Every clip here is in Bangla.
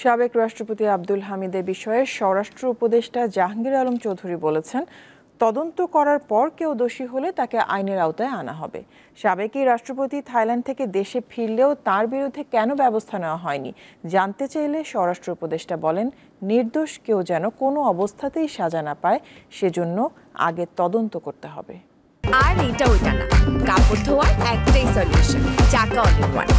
সাবেক রাষ্ট্রপতি আব্দুল হামিদের বিষয়ে স্বরাষ্ট্র উপদেষ্টা জাহাঙ্গীর আলম চৌধুরী বলেছেন, তদন্ত করার পর কেউ দোষী হলে তাকে আইনের আওতায় আনা হবে। সাবেক এই রাষ্ট্রপতি থাইল্যান্ড থেকে দেশে ফিরলেও তার বিরুদ্ধে কেন ব্যবস্থা নেওয়া হয়নি জানতে চাইলে স্বরাষ্ট্র উপদেষ্টা বলেন, নির্দোষ কেউ যেন কোনো অবস্থাতেই সাজা না পায়, সেজন্য আগে তদন্ত করতে হবে। আর এটা ওইটা না, কাপড় ধোয়ার একটাই সলিউশন, চাকা অল ওয়ান।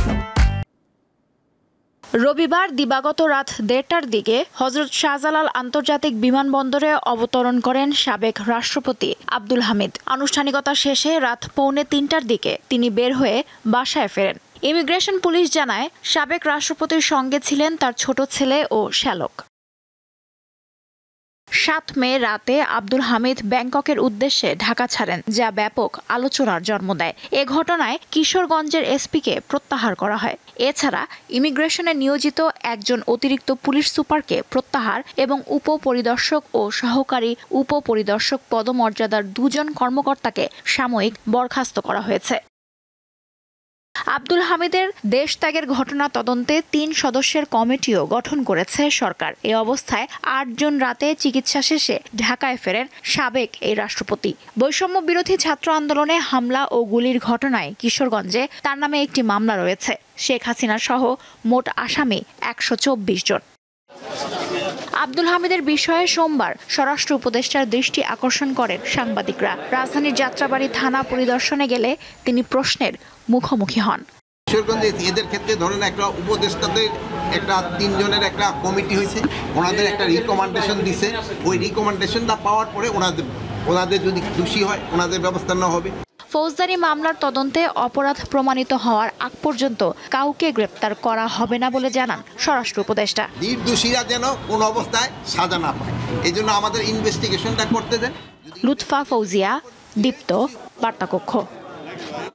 রবিবার দিবাগত রাত 1:30টার দিকে হযরত শাহজালাল আন্তর্জাতিক বিমানবন্দরে অবতরণ করেন সাবেক রাষ্ট্রপতি আব্দুল হামিদ। আনুষ্ঠানিকতা শেষে রাত 2:45টার দিকে তিনি বের হয়ে বাসায় ফেরেন। ইমিগ্রেশন পুলিশ জানায়, সাবেক রাষ্ট্রপতির সঙ্গে ছিলেন তার ছোট ছেলে ও শ্যালক। 7 মে রাতে আব্দুল হামিদ ব্যাংককের উদ্দেশ্যে ঢাকা ছাড়েন, যা ব্যাপক আলোচনার জন্ম দেয়। এ ঘটনায় কিশোরগঞ্জের এসপিকে প্রত্যাহার করা হয়। এছাড়া ইমিগ্রেশনে নিয়োজিত একজন অতিরিক্ত পুলিশ সুপারকে প্রত্যাহার এবং উপপরিদর্শক ও সহকারী উপপরিদর্শক পদমর্যাদার 2 জন কর্মকর্তাকে সাময়িক বরখাস্ত করা হয়েছে। আব্দুল হামিদের দেশ ত্যাগের ঘটনা তদন্তে 3 সদস্যের কমিটিও গঠন করেছে সরকার। এ অবস্থায় 8 জন রাতে চিকিৎসা শেষে ঢাকায় ফেরেন সাবেক এই রাষ্ট্রপতি। বৈষম্য বিরোধী ছাত্র আন্দোলনে হামলা ও গুলির ঘটনায় কিশোরগঞ্জে তার নামে একটি মামলা রয়েছে। শেখ হাসিনা সহ মোট আসামি 124 জন। আব্দুল হামিদের বিষয়ে সোমবার স্বরাষ্ট্র উপদেষ্টার দৃষ্টি আকর্ষণ করেন সাংবাদিকরা। রাজধানীর যাত্রাবাড়ী থানা পরিদর্শনে গেলে তিনি প্রশ্নের মুখোমুখি হন। কিশোরগঞ্জে এদের ক্ষেত্রে ধরেন একটা উপদেষ্টাদের একটা 3 জনের একটা কমিটি হয়েছে, ওনাদের একটা রিকমেন্ডেশন দিছে। ওই রিকমেন্ডেশনটা পাওয়ার পরে ওনাদের যদি দোষী হয় ওনাদের ব্যবস্থা নেওয়া হবে। ফৌজদারি মামলার তদন্তে অপরাধ প্রমাণিত হওয়ার আগ পর্যন্ত কাউকে গ্রেপ্তার করা হবে না বলে জানান স্বরাষ্ট্র উপদেষ্টা। নির্দোষীরা যেন কোনো অবস্থায় সাজা না পায়, এই জন্য আমাদের ইনভেস্টিগেশনটা করতে দেন। লুৎফা ফৌজিয়া, দীপ্ত, বার্তাকক্ষ।